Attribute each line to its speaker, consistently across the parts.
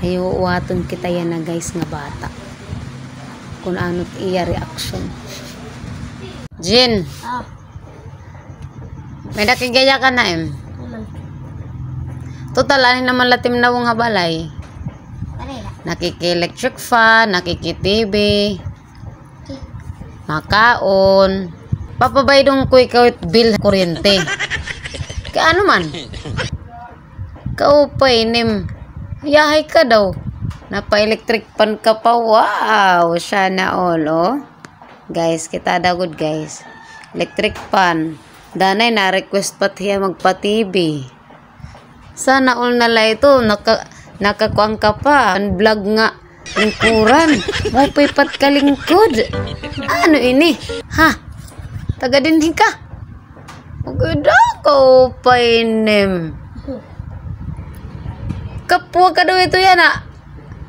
Speaker 1: Iuwaton kita yan na guys nga bata. Kung ano't iya reaction. Jin. May nakigaya ka na Total, ani naman latim na wong habalay. Nakiki-electric fan, nakiki-TV, makaon. Papabaydong ko ikaw bill kuryente. Kaano man? Kaupay nim. Yahay ka daw. Napa-electric pan ka pa. Wow! Sana all, oh. Guys, kita dagod guys. Electric pan. Danay na-request pa tiya magpa-TV. Sana all nala ito. Nakakuang ka pa. Ang vlog nga. Lingkuran. Mapipat ka lingkod. Ano ini? Ha? Taga dinhi ka? Maganda ka pa inim. Kapwa ka daw ito yan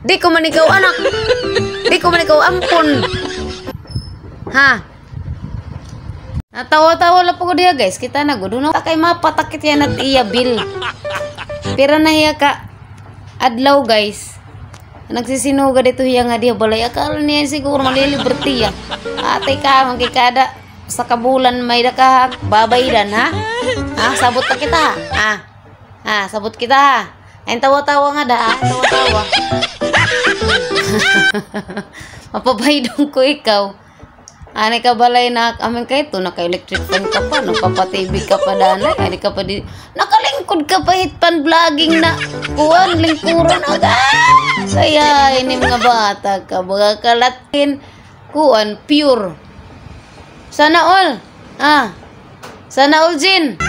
Speaker 1: Di ko man ikaw anak. Di ko man ikaw ampun. Ha? Natawa-tawa lang po ko diya guys. Kita na gudo na. Takay mapatakit yan at iya bill. Pero nahiya ka. Adlaw guys. Nagsisinuga dito hiya nga diya balay. Akala niya siguro maliliberty ya. Ate ka, magkikada. Sa kabulan may daka babaydan ha? Ha? Sabot ka kita ha? Ha? Sabot kita ha? Ayun tawa-tawa nga tawa-tawa. Mapabaydong ko ikaw. Ani ka balay na amin ka ito, naka-electric fan ka pa, nagpapa-TV ka pa danay, ani ka pa di, nakalingkod ka pa hitpan vlogging na, kuwan, lingkuran agad. Kaya ini mga bata ka, baga kalatin, kuwan, pure. Sana all, sana all Jin.